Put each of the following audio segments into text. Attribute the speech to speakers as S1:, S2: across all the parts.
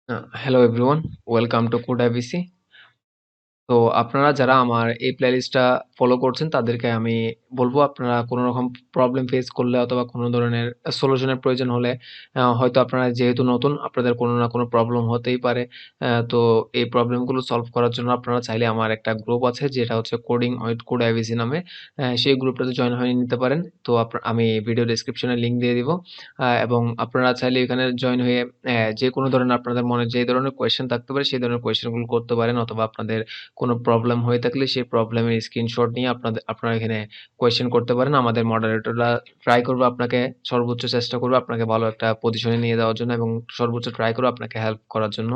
S1: Hello everyone, welcome to Code IBC. তো আপনারা যারা আমার এই প্লেলিস্টটা ফলো করছেন তাদেরকে আমি বলবো আপনারা কোনো রকম প্রবলেম ফেস করলে অথবা কোনো ধরনের সলিউশনের প্রয়োজন হলে হয়তো আপনারা যেহেতু নতুন আপনাদের কোনো না কোনো প্রবলেম হতেই পারে। তো এই প্রবলেমগুলো সলভ করার জন্য আপনারা চাইলে আমার একটা গ্রুপ আছে যেটা হচ্ছে কোডিং উইথ কোড আইবিসি নামে। সেই গ্রুপটাতে জয়েন হয়ে নিতে পারেন। তো আমি ভিডিও ডেসক্রিপশনে লিঙ্ক দিয়ে দিব। এবং আপনারা চাইলে এখানে জয়েন হয়ে যে কোনো ধরনের আপনাদের মনে যে ধরনের কোয়েশ্চেন থাকতে পারে সেই ধরনের কোয়েশ্চেনগুলো করতে পারেন, অথবা আপনাদের কোনো প্রবলেম হয়ে থাকলে সেই প্রবলেমের স্ক্রিনশট নিয়ে আপনারা এখানে কোয়েশ্চেন করতে পারেন। আমাদের মডারেটররা ট্রাই করবে আপনাকে, সর্বোচ্চ চেষ্টা করবে আপনাকে ভালো একটা পজিশনে নিয়ে যাওয়ার জন্য এবং সর্বোচ্চ ট্রাই করবে আপনাকে হেল্প করার জন্য।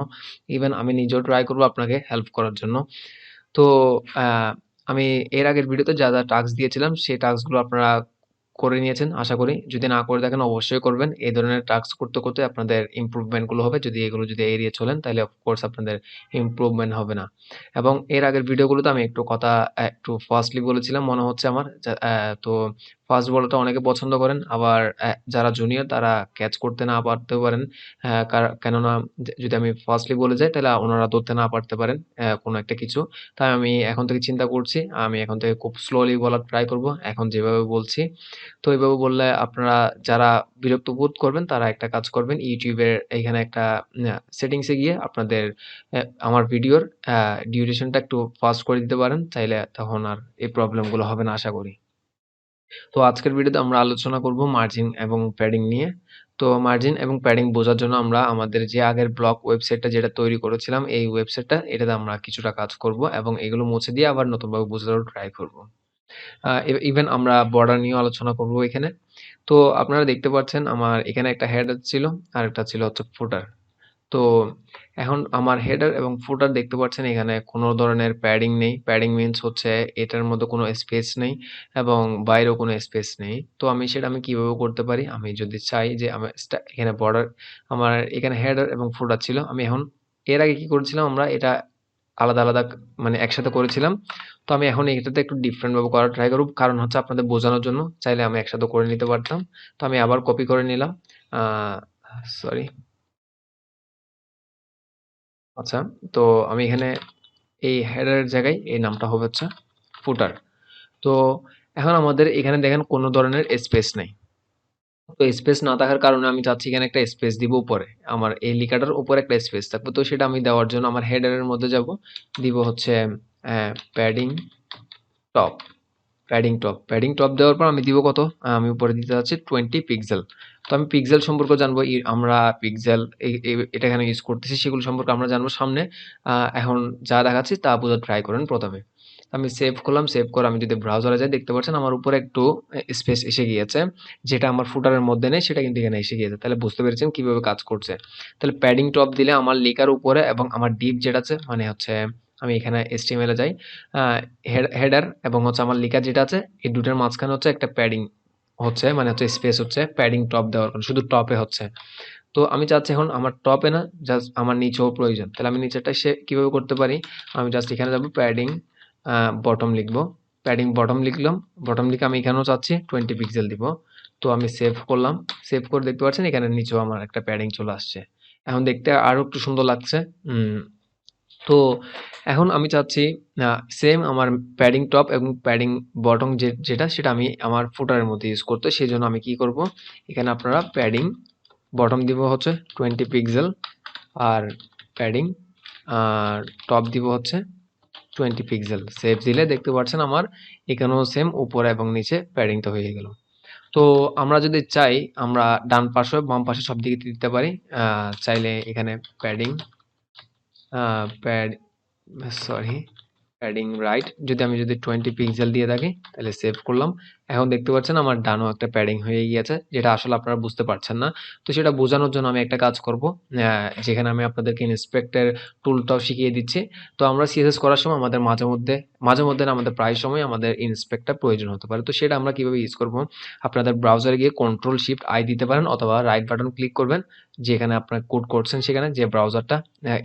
S1: ইভেন আমি নিজেও ট্রাই করবো আপনাকে হেল্প করার জন্য। তো আমি এর আগের ভিডিওতে যা টাস্ক দিয়েছিলাম সেই টাস্কগুলো আপনারা করে নিয়েছেন আশা করি। যদি না করে থাকেন অবশ্যই করবেন। এই ধরনের টাস্ক করতে করতে আপনাদের ইমপ্রুভমেন্ট গুলো হবে। যদি এগুলো এড়িয়ে চলেন তাহলে অফকোর্স আপনাদের ইমপ্রুভমেন্ট হবে না। এবং এর আগের ভিডিওগুলোতে আমি একটু কথা একটু ফাস্টলি বলেছিলাম মনে হচ্ছে আমার। তো ফাস্ট বলাটা অনেকে পছন্দ করেন, আবার যারা জুনিয়র তারা ক্যাচ করতে না পারতেও পারেন। কেননা যদি আমি ফাস্টলি বলে যাই তাহলে ওনারা ধরতে না পারতে পারেন কোনো একটা কিছু। তাই আমি এখন থেকে চিন্তা করছি, আমি এখন থেকে খুব স্লোলি বলার ট্রাই করব এখন যেভাবে বলছি। তো এভাবে বললে আপনারা যারা বিরক্ত বোধ করবেন তারা একটা কাজ করবেন, ইউটিউবের এইখানে একটা সেটিংসে গিয়ে আপনাদের আমার ভিডিওর ডিউরেশনটা একটু ফাস্ট করে দিতে পারেন, চাইলে তখন আর এই প্রবলেমগুলো হবে না আশা করি। তো আজকের ভিডিওতে আমরা আলোচনা করব মার্জিন এবং প্যাডিং নিয়ে। তো মার্জিন এবং প্যাডিং বোঝার জন্য আমরা আমাদের যে আগের ব্লগ ওয়েবসাইটটা যেটা তৈরি করেছিলাম এই ওয়েবসাইটটা এটাতে আমরা কিছুটা কাজ করব এবং এগুলো মুছে দিয়ে আবার নতুনভাবে বোঝারও ট্রাই করব। ইভেন আমরা বর্ডার নিয়েও আলোচনা করব এখানে। তো আপনারা দেখতে পাচ্ছেন আমার এখানে একটা হেডার ছিল আর একটা ছিল হচ্ছে ফুটার। তো এখন আমার হেডার এবং ফুটার দেখতে পাচ্ছেন এখানে কোনো ধরনের প্যাডিং নেই। প্যাডিং মিন্স হচ্ছে এটার মধ্যে কোনো স্পেস নেই এবং বাইরেও কোনো স্পেস নেই। তো আমি কিভাবে করতে পারি? আমি যদি চাই যে আমার এখানে বর্ডার আমার এখানে হেডার এবং ফুটার ছিল। আমি এখন এর আগে কি করেছিলাম আমরা এটা আলাদা, আলাদা মানে একসাথে করেছিলাম। তো আমি এখন এটাতে একটু ডিফারেন্ট ভাবে করার ট্রাই করব। কারণ হচ্ছে আপনাদের বোঝানোর জন্য। চাইলে আমি একসাথে করে নিতে পারতাম। তো আমি আবার কপি করে নিলাম। আ সরি। আচ্ছা, তো আমি এখানে এই হেডারের জায়গায় এই নামটা হবে হচ্ছে ফুটার। তো এখন আমাদের এখানে দেখেন কোনো ধরনের স্পেস নাই। তো স্পেস না থাকার কারণে আমি চাচ্ছি এখানে একটা স্পেস দিব উপরে। আমার এই লেখাটার উপরে একটা স্পেস থাকবে। তো সেটা আমি দেওয়ার জন্য আমার হেডারের মধ্যে যাব। দিব হচ্ছে প্যাডিং টপ। প্যাডিং টপ দেওয়ার পর আমি দিব কত? আমি উপরে দিতে যাচ্ছি 20 পিক্সেল। তো আমি পিক্সেল সম্পর্কে জানবো, আমরা পিক্সেল এটা এখানে ইউজ করতেছি সেগুলো সম্পর্কে আমরা জানবো সামনে। এখন যা দেখাচ্ছি তা বোঝার ট্রাই করেন প্রথমে। আমি সেভ করলাম, সেভ করে আমি যদি ব্রাউজারে যাই দেখতে পাচ্ছেন আমার উপরে একটু স্পেস এসে গিয়েছে, যেটা আমার ফুটারের মধ্যে নেই সেটা কিন্তু এখানে এসে গিয়েছে। তাহলে বুঝতে পেরেছেন কিভাবে কাজ করছে। তাহলে প্যাডিং টপ দিলে আমার লেখার উপরে এবং আমার ডিপ যেটা আছে মানে হচ্ছে আমি এখানে HTML এ যাই, হেডার এবং হচ্ছে আমার লেখা যেটা আছে এই দুটার মাঝখানে হচ্ছে একটা প্যাডিং হচ্ছে মানে হচ্ছে স্পেস হচ্ছে প্যাডিং টপ দেওয়ার কারণে শুধু টপে হচ্ছে। তো আমি চাচ্ছি এখন আমার টপে না, জাস্ট আমার নিচেও প্রয়োজন। তাহলে আমি নিচেরটা সে কিভাবে করতে পারি? আমি জাস্ট এখানে যাবো প্যাডিং বটম লিখবো। প্যাডিং বটম লিখলাম। বটম লিখে আমি এখানেও চাচ্ছি 20 পিক্সেল দিব। তো আমি সেভ করলাম। সেভ করে দেখতে পাচ্ছেন এখানে নিচেও আমার একটা প্যাডিং চলে আসছে। এখন দেখতে আরো একটু সুন্দর লাগছে। উম তো এখন আমি চাচ্ছি সেম আমার প্যাডিং টপ এবং প্যাডিং বটম যেটা সেটা আমি আমার ফুটারের মধ্যে ইউজ করতে। সেজন্য আমি কি করব? এখানে আপনারা প্যাডিং বটম দিব হচ্ছে 20 পিক্সেল আর প্যাডিং আর টপ দিব হচ্ছে 20 পিক্সেল। সেভ দিলে দেখতে পাচ্ছেন আমার এখানেও সেম উপরে এবং নিচে প্যাডিংটা হয়ে গেল। তো আমরা যদি চাই আমরা ডান পাশে বাম পাশে সব দিকে দিতে পারি। চাইলে এখানে padding pad sorry padding right যদি 20 পিক্সেল দিয়ে থাকি তাহলে সেভ করলাম। এখন দেখতে পাচ্ছেন আমার ডানও একটা প্যাডিং হয়ে গিয়েছে, যেটা আসলে আপনারা বুঝতে পারছেন না। তো সেটা বোঝানোর জন্য আমি একটা কাজ করব, যেখানে আমি আপনাদেরকে ইন্সপেক্টর টুলটাও শিখিয়ে দিচ্ছি। তো আমরা সিএসএস করার সময় আমাদের মাঝে মধ্যে না আমাদের প্রায় সময় আমাদের ইন্সপেক্টর প্রয়োজন হতে পারে। তো সেটা আমরা কিভাবে ইউজ করব? আপনাদের ব্রাউজারে গিয়ে কন্ট্রোল শিফট আই দিতে পারেন অথবা রাইট বাটন ক্লিক করবেন যেখানে আপনার কোড করছেন সেখানে যে ব্রাউজারটা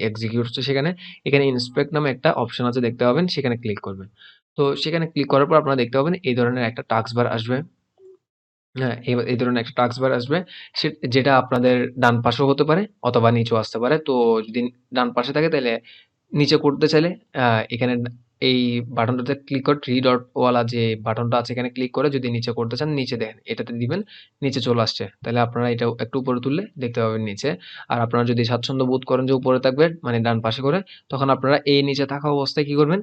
S1: এক্সিকিউট হচ্ছে সেখানে। এখানে ইন্সপেক্ট নামে একটা অপশন আছে দেখতে পাবেন, সেখানে ক্লিক করবেন। তো সেখানে ক্লিক করার পর আপনারা দেখতে পাবেন এই ধরনের একটা টাস্ক বার আসবে। হ্যাঁ, এই ধরনের একটা টাস্ক বার আসবে। যেটা আপনাদের ডান পাশেও হতে পারে অথবা নিচেও আসতে পারে। তো যদি ডান পাশে থাকে তাহলে নিচে করতে চাইলে এখানে এই বাটনটাতে ক্লিক করে থ্রি ডট ওয়ালা যে বাটনটা আছে এখানে ক্লিক করে যদি নিচে করতে চান নিচে দেখেন এটাতে দিবেন, নিচে চলে আসছে। তাহলে আপনারা এটা একটু উপরে তুললে দেখতে পাবেন নিচে। আর আপনারা যদি স্বাচ্ছন্দ্য বোধ করেন যে উপরে থাকবে মানে ডান পাশে করে, তখন আপনারা এই নিচে থাকা অবস্থায় কি করবেন,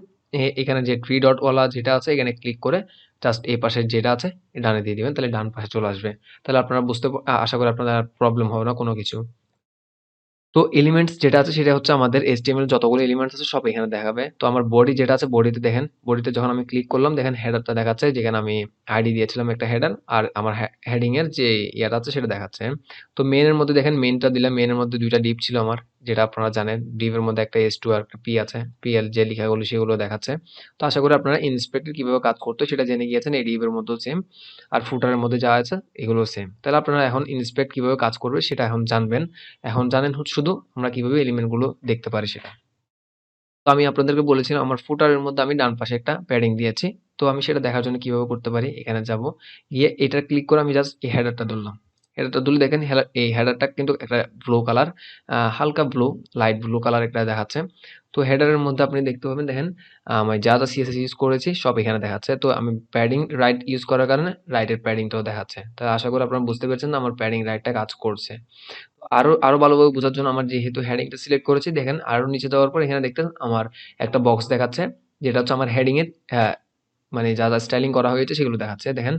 S1: এখানে যে থ্রি ডট ওয়ালা যেটা আছে এখানে ক্লিক করে জাস্ট এই পাশে যেটা আছে ডানে দিয়ে দিবেন, তাহলে ডান পাশে চলে আসবে। তাহলে আপনারা আশা করি আপনাদের আর প্রবলেম হবে না কোনো কিছু। তো এলিমেন্টস যেটা আছে সেটা হচ্ছে আমাদের HTML যতগুলো এলিমেন্টস আছে সব এখানে দেখাবে। তো আমার বডি যেটা আছে বডিতে দেখেন, বডিতে যখন আমি ক্লিক করলাম দেখেন হেডারটা দেখাচ্ছে, যেখানে আমি আইডি দিয়েছিলাম একটা হেডার, আর আমার হেডিং এর যে ইয়াটা আছে সেটা দেখাচ্ছে। তো মেইন এর মধ্যে দেখেন মেইনটা দিলাম, মেইন এর মধ্যে দুইটা ডিপ ছিল আমার, যেটা আপনারা জানেন ডিপের মধ্যে একটা S2 আর একটা P আছে, PL যে লেখাগুলো সেগুলো দেখাচ্ছে। তো আশা করি আপনারা ইন্সপেক্টর কিভাবে কাজ করতে সেটা জেনে গিয়েছেন। এই ডিপের মধ্যেও সেম, আর ফুটারের মধ্যে যা আছে এগুলো সেম। তাহলে আপনারা এখন ইন্সপেক্ট কিভাবে কাজ করবে সেটা এখন জানবেন। এখন জানেন শুধু আমরা কিভাবে এলিমেন্ট গুলো দেখতে পারি সেটা। তো আমি আপনাদেরকে বলেছিলাম আমার ফুটারের মধ্যে আমি ডান পাশে একটা প্যাডিং দিয়েছি। তো আমি সেটা দেখার জন্য কিভাবে করতে পারি, এখানে যাব, গিয়ে এটা ক্লিক করে আমি জাস্ট এই হেডারটা ধরলাম। হেডারটা ধরলে দেখেন এই হেডারটা কিন্তু একটা ব্লু কালার, হালকা ব্লু, লাইট ব্লু কালার একটা দেখাচ্ছে। তো হেডারের মধ্যে আপনি দেখতে পাবেন দেখেন আমি যা যা সিএসএস ইউজ করেছি সব এখানে দেখাচ্ছে। তো আমি প্যাডিং রাইট ইউজ করার কারণে রাইটের প্যাডিংটাও দেখাচ্ছে। তো আশা করি আপনারা বুঝতে পেরেছেন না আমার প্যাডিং রাইটটা কাজ করছে। আরো আরো ভালোভাবে বোঝার জন্য আমার যেহেতু হেডিংটা সিলেক্ট করেছি দেখেন আরো নিচে যাওয়ার পর এখানে দেখতেন আমার একটা বক্স দেখাচ্ছে, যেটা হচ্ছে আমার হেডিং এর মানে যা যা স্টাইলিং করা হয়েছে সেগুলো দেখাচ্ছে। দেখেন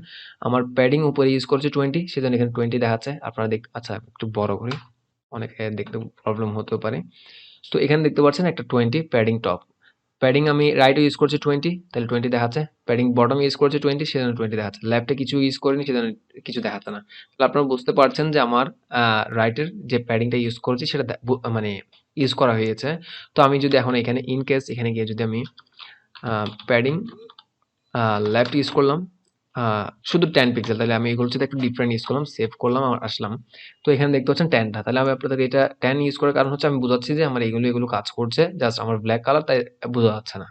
S1: আমার প্যাডিং উপরে ইউজ করেছে 20, সেজন্য এখানে 20 দেখাচ্ছে। আপনারা আচ্ছা একটু বড় করি, অনেকে দেখতে প্রবলেম হতেও পারে। তো এখানে দেখতে পাচ্ছেন একটা 20 প্যাডিং টপ। প্যাডিং আমি রাইটে ইউজ করছি 20, তাহলে 20 দেখাচ্ছে। প্যাডিং বটম ইউজ করছি 20, সেজন্য 20 দেখাচ্ছে। লেফটে কিছু ইউজ করিনি সেজন্য কিছু দেখাচ্ছে না। তাহলে আপনারা বুঝতে পারছেন যে আমার রাইটের যে প্যাডিংটা ইউজ করেছি সেটা মানে ইউজ করা হয়েছে। তো আমি যদি এখন এখানে ইন কেস এখানে গিয়ে যদি আমি প্যাডিং লেফট ইউজ করলাম শুধু 10 পিক্সেল, তাহলে আমি এগুলো সাথে একটু ডিফারেন্ট ইউজ করলাম, সেভ করলাম আর আসলাম। তো এখানে দেখতে পাচ্ছেন 10টা, তাহলে আমি আপনাদের এটা 10 ইউজ করার কারণ হচ্ছে আমি বুঝাচ্ছি যে আমার এগুলো কাজ করছে, জাস্ট আমার ব্ল্যাক কালার তাই বোঝা যাচ্ছে না।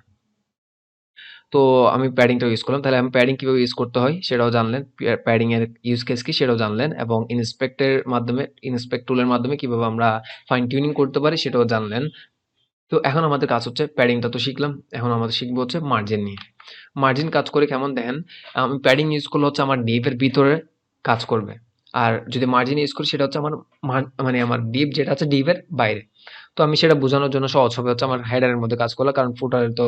S1: তো আমি প্যাডিংটা ইউজ করলাম। তাহলে আমি প্যাডিং কিভাবে ইউজ করতে হয় সেটাও জানলেন, প্যাডিং এর ইউজ কেস কি সেটাও জানলেন, এবং ইন্সপেক্ট টুলের মাধ্যমে কিভাবে আমরা ফাইন টিউনিং করতে পারি সেটাও জানলেন। তো এখন আমাদের কাজ হচ্ছে প্যাডিংটা তো শিখলাম, এখন আমাদের শিখবো হচ্ছে মার্জিন নিয়ে। মার্জিন কাজ করে কেমন দেখেন, আমি প্যাডিং ইউজ করলে হচ্ছে আমার ডিপের ভিতরে কাজ করবে, আর যদি মার্জিন ইউজ করি সেটা হচ্ছে আমার মানে আমার ডিপ যেটা আছে ডিপের বাইরে। তো আমি সেটা বোঝানোর জন্য সহজ হবে হচ্ছে আমার হেডারের মধ্যে কাজ করলো, কারণ ফুটারের তো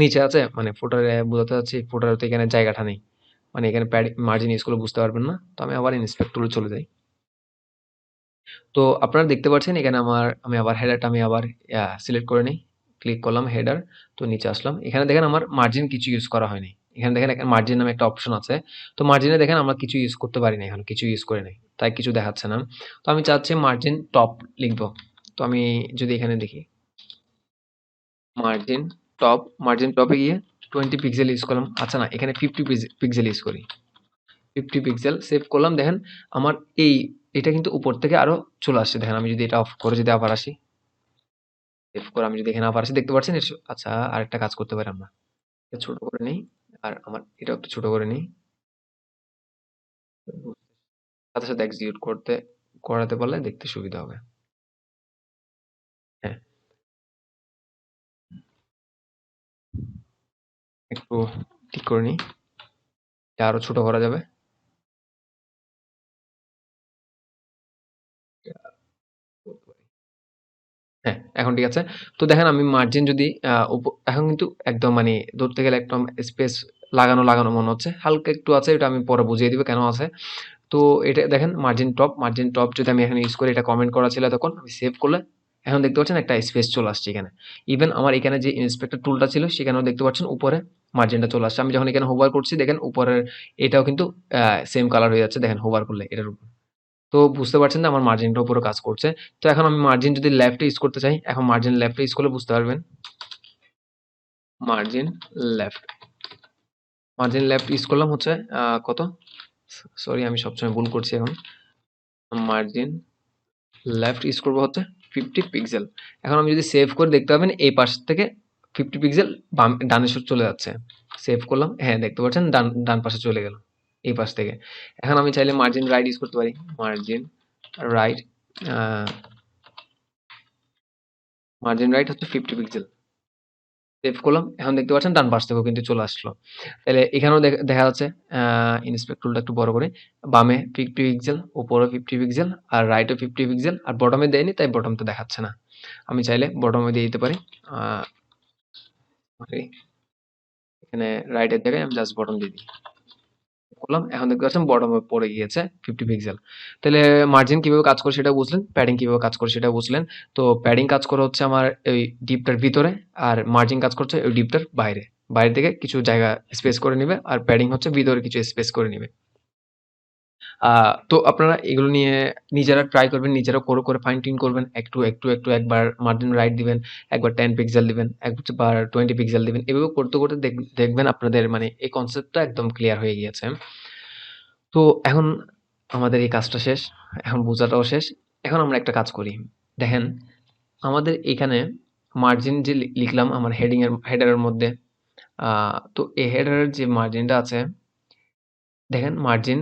S1: নিচে আছে, মানে ফুটারে বোঝাতে চাচ্ছি ফুটারে তো এখানে জায়গাটা নেই, মানে এখানে মার্জিন ইউজ করলে বুঝতে পারবেন না। তো আমি আবার ইন্সপেক্ট টুলে চলে যাই। তো আপনারা দেখতে পাচ্ছেন এখানে আমি আবার হেডারটা আমি আবার সিলেক্ট করে নিই, ক্লিক করলাম হেডার। তো নিচে আসলাম, এখানে দেখেন আমার মার্জিন কিছু ইউজ করা হয়নি। এখানে দেখেন এখানে মার্জিন নামে একটা অপশন আছে। তো মার্জিনে দেখেন আমরা কিছু ইউজ করতে পারি না, এখন কিছু ইউজ করে নাই তাই কিছু দেখাচ্ছে না। তো আমি চাচ্ছি মার্জিন টপ লিখবো। তো আমি যদি এখানে দেখি মার্জিন মার্জিন টপে গিয়ে 20 পিক্সেল ইউজ করলাম, আচ্ছা না এখানে 50 পিক্সেল ইউজ করি। 50 পিক্সেল সেভ করলাম, দেখেন আমার এটা কিন্তু উপর থেকে আরো চলে আসছে। দেখেন আমি যদি এটা অফ করে যদি আবার আসি, সেভ করে আমি যদি এখানে আবার আসি দেখতে পাচ্ছেন আচ্ছা আরেকটা কাজ করতে পারি আমরা, এটা ছোট করে নেই, আর আমার এটাও একটু ছোট করে নেই, সাথে সাথে এক্সিকিউট করাতে পারলে দেখতে সুবিধা হবে। হ্যাঁ, একটু ঠিক করে নিই, এটা আরো ছোট করা যাবে। হ্যাঁ, এখন ঠিক আছে। তো দেখেন আমি মার্জিন যদি এখন কিন্তু একদম মানে ধরতে গেলে একদম স্পেস লাগানো মনে হচ্ছে। হালকা একটু আছে, এটা আমি পরে বুঝিয়ে দিব কেন আছে। তো এটা দেখেন মার্জিন টপ যদি আমি এখানে ইউজ করি, এটা কমেন্ট করা ছিল তখন, আমি সেভ করলে এখন দেখতে পাচ্ছেন একটা স্পেস চলে আসছে এখানে। ইভেন আমার এখানে যে ইন্সপেক্টর টুলটা ছিল সেখানেও দেখতে পাচ্ছেন উপরে মার্জিনটা চলে আসছে। আমি যখন এখানে হোভার করছি দেখেন উপরের এটাও কিন্তু সেম কালার হয়ে যাচ্ছে দেখেন হোভার করলে এটার উপর। তো বুঝতে পারছেন যে আমার মার্জিনটা উপরে কাজ করছে। তো এখন আমি মার্জিন যদি লেফটে ইউজ করতে চাই, এখন মার্জিন লেফটে ইউজ করলে বুঝতে পারবেন। Margin left margin left use করলাম হচ্ছে কত, সরি আমি সবসময় ভুল করছি এখন। মার্জিন লেফট ইউজ করবো হচ্ছে 50 পিক্সেল। এখন আমি যদি সেভ করে দেখতে পাবেন এই পাশ থেকে 50 পিক্সেল ডানে চলে যাচ্ছে। সেভ করলাম, হ্যাঁ দেখতে পাচ্ছেন ডান ডান পাশে চলে গেল। এই পাশ থেকে। এখন আমি চাইলে মার্জিন রাইট ইউজ করতে পারি, মার্জিন রাইট, মার্জিন রাইট হচ্ছে 50 পিক্সেল। সেভ করলাম, এখন দেখতে পাচ্ছেন ডান পাশ থেকেও কিন্তু চলে আসলো। তাহলে এখানেও দেখা যাচ্ছে, ইন্সপেক্ট টুলটা একটু বড় করে, বামে 50 পিক্সেল, উপরে 50 পিক্সেল, আর রাইটে 50 পিক্সেল, আর বটমে দেয়নি তাই বটমটা দেখাচ্ছে না। আমি চাইলে বটমে দিয়ে দিতে পারি, এখানে রাইটের জায়গায় আমি জাস্ট বটম দিয়ে দিই, করলাম। এখন দেখতে পাচ্ছেন বটমে পড়ে গিয়েছে 50 পিক্সেল। তাহলে মার্জিন কিভাবে কাজ করে সেটা বুঝলেন, প্যাডিং কিভাবে কাজ করে সেটা বুঝলেন। তো প্যাডিং কাজ করে হচ্ছে আমার এই ডিপটার ভিতরে, আর মার্জিন কাজ করছে ওই ডিপটার বাইরে, বাইরে থেকে কিছু জায়গা স্পেস করে নিবে, আর প্যাডিং হচ্ছে ভিতরে কিছু স্পেস করে নিবে। তো আপনারা এগুলো নিয়ে নিজেরা ট্রাই করবেন, নিজেরা করে ফাইন টিউন করবেন। একটু একবার মার্জিন রাইট দিবেন, একবার 10 পিক্সেল দিবেন, একবার 20 পিক্সেল দিবেন। এভাবে করতে দেখবেন আপনাদের মানে এই কনসেপ্টটা একদম ক্লিয়ার হয়ে গিয়েছে। তো এখন আমাদের এই কাজটা শেষ। এখন বোঝাটাও শেষ। এখন আমরা একটা কাজ করি। দেখেন, আমাদের এখানে মার্জিন যে লিখলাম আমার হেডারের মধ্যে, তো এই হেডারের যে মার্জিনটা আছে, দেখেন margin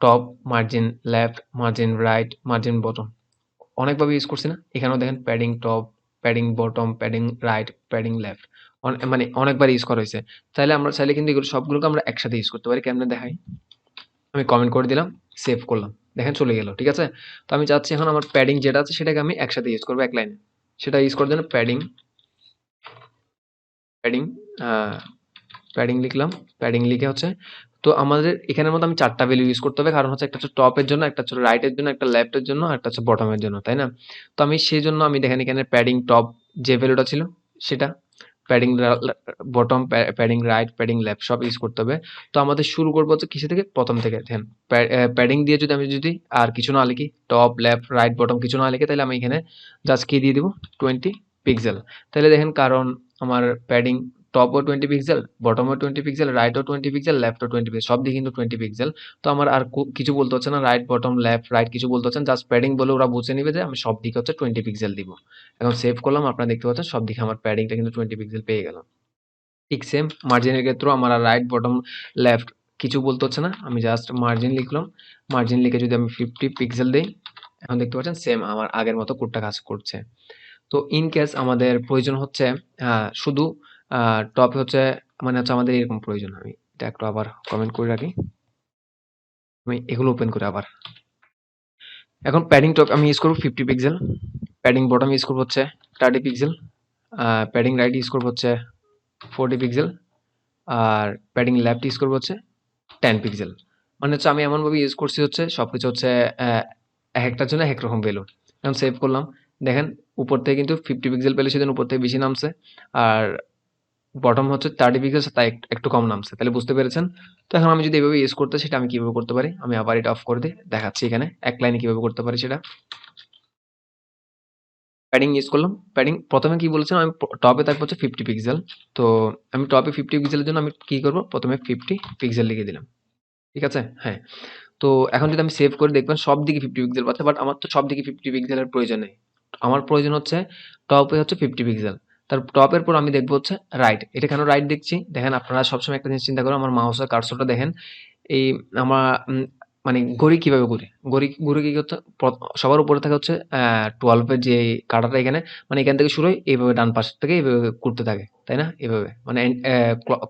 S1: top, margin left, margin right, margin bottom. অনেকভাবে ইউজ করছি না? এখানেও দেখেন padding top, padding bottom, padding right, padding left. মানে অনেকবার ইউজ করা হয়েছে। আমরা চাইলে কিন্তু এগুলো সবগুলোকে আমরা একসাথে ইউজ করতে পারি। কেমনে দেখাই? আমি কমেন্ট করে দিলাম, সেভ করলাম। দেখেন চলে গেল। ঠিক আছে? তো আমি চাচ্ছি এখন আমার প্যাডিং যেটা আছে সেটাকে আমি একসাথে ইউজ করবো এক লাইনে। সেটা ইউজ করার জন্য প্যাডিং প্যাডিং লিখলাম। প্যাডিং লিখে হচ্ছে, তো আমাদের এখানের মধ্যে আমি ৪ টা ভ্যালু ইউজ করতে হবে। কারণ হচ্ছে একটা হচ্ছে টপের জন্য, একটা হচ্ছে রাইটের জন্য, একটা লেফটের জন্য, আর একটা হচ্ছে বটমের জন্য, তাই না? তো আমি সেজন্য আমি দেখেন এখানে প্যাডিং টপ যে ভ্যালুটা ছিল সেটা, padding bottom, padding right, padding left সব ইউজ করতে হবে। তো আমাদের শুরু করবো হচ্ছে কিসে থেকে? প্রথম থেকে। দেখেন প্যাডিং দিয়ে যদি আমি আর কিছু না লিখি, টপ, লেফট, রাইট, বটম কিছু না লিখে, তাহলে আমি এখানে জাস্ট কি দিয়ে দিব? 20 পিক্সেল। তাহলে দেখেন, কারণ আমার প্যাডিং টপও 20 পিক্সেল, বটমও 20 পিক্সেল, রাইটও 20 পিক্সেল, লেফটও 20 পিক্সেল, সব দিকে কিন্তু 20 পিক্সেল। তো আমার আর কিছু বলতে হচ্ছে না, রাইট বটম লেফট রাইট কিছু বলতে হচ্ছে না, জাস্ট প্যাডিং বলে ওরা বুঝে নিবে যে আমি সব দিকে হচ্ছে 20 পিক্সেল দিব। এখন সেভ করলাম, আপনারা দেখতে পাচ্ছেন সব দিকে আমার প্যাডিংটা কিন্তু 20 পিক্সেল পেয়ে গেলাম। ঠিক সেম মার্জিনের ক্ষেত্রেও আমার আর রাইট বটম লেফট কিছু বলতে হচ্ছে না, আমি জাস্ট মার্জিন লিখলাম। মার্জিন লিখে যদি আমি 50 পিক্সেল দিই, এখন দেখতে পাচ্ছেন সেম আমার আগের মতো কোডটা কাজ করছে। তো ইন কেস আমাদের প্রয়োজন হচ্ছে শুধু টপে হচ্ছে, মানে হচ্ছে আমাদের এরকম প্রয়োজন, আমি এটা একটু আবার কমেন্ট করে রাখি, আমি এগুলো ওপেন করে আবার। এখন প্যাডিং টপ আমি ইউজ করবো 50 পিক্সেল, প্যাডিং বটম ইউজ করবো হচ্ছে 30 পিক্সেল, প্যাডিং রাইট ইউজ করবো হচ্ছে 40 পিক্সেল, আর প্যাডিং লেফট ইউজ করবো হচ্ছে 10 পিক্সেল। মানে হচ্ছে আমি এমনভাবে ইউজ করছি হচ্ছে সবকিছু হচ্ছে এক একটার জন্য এক রকম ভ্যালু। এখন সেভ করলাম। দেখেন উপর থেকে কিন্তু 50 পিক্সেল পেলে সেদিন উপর থেকে বেশি নামছে, আর বটম হচ্ছে 30 পিক্সেল, তাই একটু কম নামছে। তাহলে বুঝতে পেরেছেন? তো এখন আমি যদি এভাবে ইউজ করতে, সেটা আমি কিভাবে করতে পারি? আমি আবার এটা অফ করে দিয়ে দেখাচ্ছি এখানে এক লাইনে কিভাবে করতে পারি সেটা। প্যাডিং ইউজ করলাম। প্যাডিং প্রথমে কি বলেছিলাম, আমি টপে থাকবো হচ্ছে 50 পিক্সেল। তো আমি টপে 50 পিক্সেলের জন্য আমি কি করব? প্রথমে 50 পিক্সেল লিখে দিলাম। ঠিক আছে? হ্যাঁ। তো এখন যদি আমি সেভ করে, দেখবেন সব দিকে 50 পিক্সেল পাচ্ছে, বাট আমার তো সব দিকে 50 পিক্সেলের প্রয়োজন নেই। আমার প্রয়োজন হচ্ছে টপে হচ্ছে 50 পিক্সেল। তার টপের পর আমি দেখবো হচ্ছে রাইট। এটা কেন রাইট দেখছি? দেখেন আপনারা সবসময় একটা জিনিস চিন্তা করেন, আমার মাউসের কার্সরটা দেখেন, এই আমার মানে ঘড়ি কিভাবে ঘুরে? ঘুরে কি করতে, সবার উপরে থাকে হচ্ছে 12 এর যে কাঁটাটা এখানে, মানে এখান থেকে শুরু হয় এইভাবে ডান পাশ থেকে এইভাবে ঘুরতে থাকে, তাই না? এভাবে মানে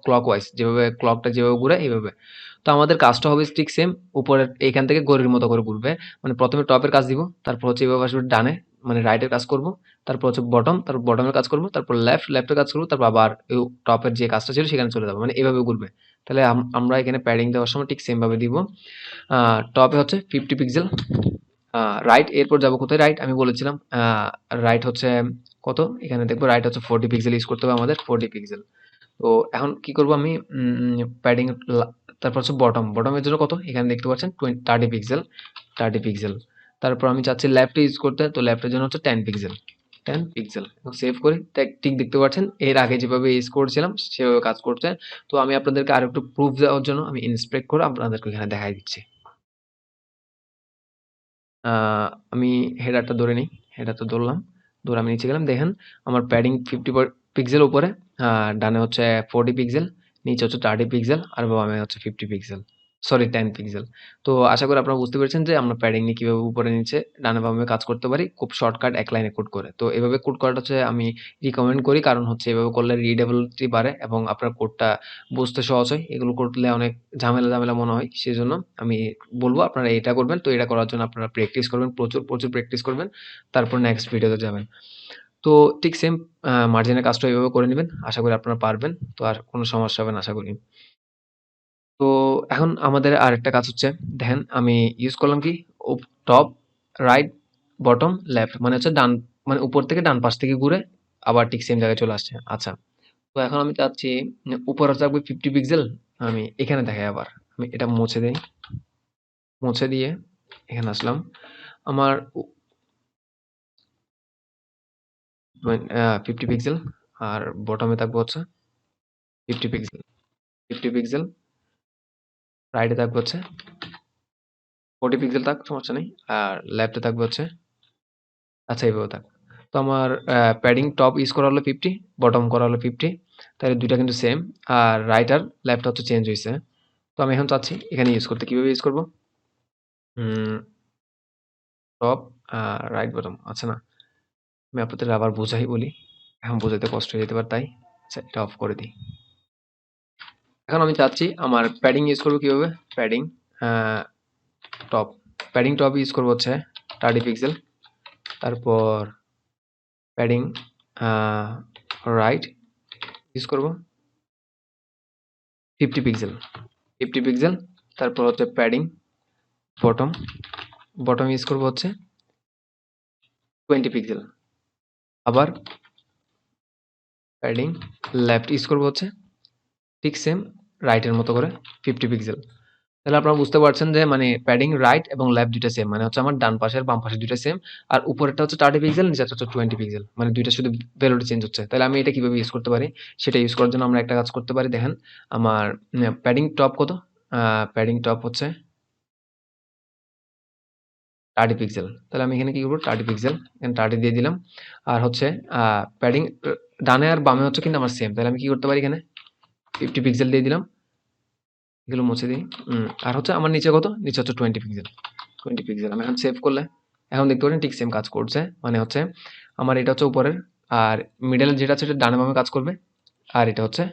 S1: ক্লকওয়াইজ যেভাবে ক্লকটা যেভাবে ঘুরে এইভাবে। তো আমাদের কাজটা হবে ঠিক সেম, উপরের এইখান থেকে ঘড়ির মতো করে ঘুরবে। মানে প্রথমে টপের কাজ দিব, তারপর হচ্ছে এভাবে আসবে ডানে, মানে রাইটের কাজ করব, তারপর হচ্ছে বটম, তারপর বটমের কাজ করব, তারপর লেফটের কাজ করব, তারপর আবার টপের যে কাজটা ছিল সেখানে চলে যাবো, মানে এভাবে ঘুরবে। তাহলে আমরা এখানে প্যাডিং দেওয়ার সময় ঠিক সেম ভাবে দিব। টপে হচ্ছে 50 পিক্সেল, রাইট, এরপর যাবো কোথায়? রাইট আমি বলেছিলাম রাইট হচ্ছে কত? এখানে দেখবো রাইট হচ্ছে 40 পিক্সেল ইউজ করতে হবে আমাদের, 40 পিক্সেল। তো এখন কি করব আমি? প্যাডিং, তারপর হচ্ছে বটমের জন্য কত? এখানে দেখতে পাচ্ছেন 30 পিক্সেল, 30 পিক্সেল। তারপর আমি চাচ্ছি লেফটে ইউজ করতে, তো লেফটের জন্য হচ্ছে 10 পিক্সেল, 10 পিক্সেল। সেভ করি, ঠিক দেখতে পাচ্ছেন এর আগে যেভাবে ইউজ করছিলাম সেভাবে কাজ করছে। তো আমি আপনাদেরকে আরো একটু প্রুফ দেওয়ার জন্য আমি ইন্সপেক্ট করে আপনাদেরকে এখানে দেখাই দিচ্ছি। আমি হেডারটা ধরে নিই, হেডারটা ধরলাম, ধরে আমি নিচে গেলাম। দেখেন আমার প্যাডিং 50 পিক্সেল উপরে, ডানে হচ্ছে 40 পিক্সেল, নিচে হচ্ছে 30 পিক্সেল, আর বামে হচ্ছে 50 পিক্সেল। Sorry 10 pixel. তো আশা করি আপনারা বুঝতে পেরেছেন যে আমরা প্যাডিং নিয়ে কিভাবে উপরে নিচে ডানে বামে কাজ করতে পারি খুব শর্টকাট এক লাইনে কোড করে। তো এভাবে কোড করাটা হচ্ছে আমি রিকমেন্ড করি, কারণ হচ্ছে এভাবে করলে রিডেবিলিটি বাড়ে এবং আপনার কোডটা বুঝতে সহজ হয়। এগুলো করলে অনেক ঝামেলা মনে হয়। সেজন্য আমি বলব আপনারা এটা করবেন। তো এটা করার জন্য আপনারা প্র্যাকটিস করবেন, প্রচুর প্র্যাকটিস করবেন। তারপর নেক্সট ভিডিওতে যাবেন। তো ঠিক সেম মার্জিনের কাজটা এভাবে করে নিবেন। আশা করি আপনারা পারবেন। তো আর কোনো সমস্যা হবে না আশা করি। তো এখন আমাদের আরেকটা কাজ হচ্ছে, দেখেন আমি ইউজ করলাম কি টপ, রাইট, বটম, লেফট, মানে হচ্ছে ডান, মানে উপর থেকে ডান পাশ থেকে ঘুরে আবার ঠিক সেম জায়গায় চলে আসছে। আচ্ছা, তো এখন আমি চাচ্ছি উপরে থাকবে 50 পিক্সেল, আমি এখানে দেখাই আবার। আমি এটা মুছে দেই, মুছে দিয়ে এখানে আসলাম। আমার 50 পিক্সেল আর বটমে থাকবে হচ্ছে 50 পিক্সেল, 50 পিক্সেল, রাইটে থাকবে হচ্ছে 40 পিক্সেল, থাক সমস্যা নেই। আর লেফটে থাকবে হচ্ছে, আচ্ছা এইভাবে থাক। তো আমার প্যাডিং টপ ইউজ করা হলো 50, বটম করা হলো 50, তাহলে দুইটা কিন্তু সেম। আর রাইট আর লেফট হচ্ছে চেঞ্জ হয়েছে। তো আমি এখন চাচ্ছি এখানে ইউজ করতে, কিভাবে ইউজ করবো? টপ রাইট বটম, আচ্ছা না, আমি আপনাদের আবার বোঝাই বলি, এখন বোঝাতে কষ্ট হয়ে যেতে পারে, তাই আচ্ছা এটা অফ করে দিই। এখন আমি চাচ্ছি আমার প্যাডিং ইউজ করবো কিভাবে, padding top, padding top use করবো হচ্ছে 30 পিক্সেল, তারপর প্যাডিং রাইট ইউজ করবো 50 পিক্সেল, 50 পিক্সেল, তারপর হচ্ছে প্যাডিং বটম, বটম ইউজ করবো হচ্ছে 20 পিক্সেল, আবার প্যাডিং লেফট ইউজ করবো হচ্ছে ঠিক সেম রাইটের মতো করে 50 পিক্সেল। তাহলে আপনারা বুঝতে পারছেন যে মানে প্যাডিং রাইট এবং লেফট দুইটা সেম, মানে হচ্ছে আমার ডান পাশের বাম পাশে দুইটা সেম, আর উপরেরটা হচ্ছে 30 পিক্সেল, নিচেরটা হচ্ছে 20 পিক্সেল, মানে দুইটা শুধু ভ্যালুটা চেঞ্জ হচ্ছে। তাহলে আমি এটা কিভাবে ইউজ করতে পারি, সেটা ইউজ করার জন্য আমরা একটা কাজ করতে পারি। দেখেন আমার প্যাডিং টপ কত, প্যাডিং টপ হচ্ছে 30 পিক্সেল, তাহলে আমি এখানে কি করবো 30 পিক্সেল, এখানে 30 দিয়ে দিলাম। আর হচ্ছে প্যাডিং ডানে আর বামে হচ্ছে কিন্তু আমার সেম, তাহলে আমি কি করতে পারি এখানে 50 পিক্সেল দিয়ে দিলাম, এগুলো মুছে দিই। আর হচ্ছে আমার নিচে কত, নিচে হচ্ছে 20 পিক্সেল, 20 পিক্সেল। আমি এখন সেভ করলে এখন দেখতে পারেন ঠিক সেম কাজ করছে, মানে হচ্ছে আমার এটা হচ্ছে উপরের, আর মিডল যেটা আছে সেটা ডানে বামে কাজ করবে, আর এটা হচ্ছে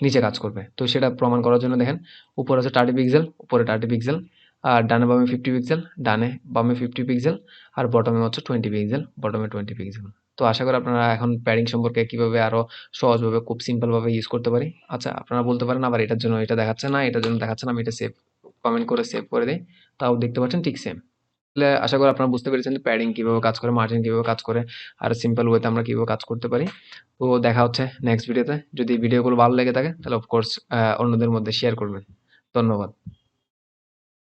S1: নিচে কাজ করবে। তো সেটা প্রমাণ করার জন্য দেখেন উপরে আছে 30 পিক্সেল, উপরে 30 পিক্সেল, আর ডানে বামে 50 পিক্সেল, ডানে বামে 50 পিক্সেল, আর বটমে হচ্ছে 20 পিক্সেল, বটমে 20 পিক্সেল। তো আশা করি আপনারা এখন প্যাডিং সম্পর্কে কিভাবে আরো সহজভাবে খুব সিম্পল ভাবে ইউজ করতে পারি। আচ্ছা আপনারা বলতে পারেন আবার এটার জন্য এটা দেখাচ্ছে না, এটার জন্য দেখাচ্ছে না, আমি এটা সেভ কমেন্ট করে সেভ করে দিই, তাও দেখতে পাচ্ছেন ঠিক সেম। তাহলে আশা করি আপনারা বুঝতে পেরেছেন যে প্যাডিং কিভাবে কাজ করে, মার্জিন কিভাবে কাজ করে, আর সিম্পল ওয়েতে আমরা কিভাবে কাজ করতে পারি। তো দেখা হচ্ছে নেক্সট ভিডিওতে। যদি ভিডিওগুলো ভালো লেগে থাকে তাহলে অফকোর্স অন্যদের মধ্যে শেয়ার করবেন। ধন্যবাদ।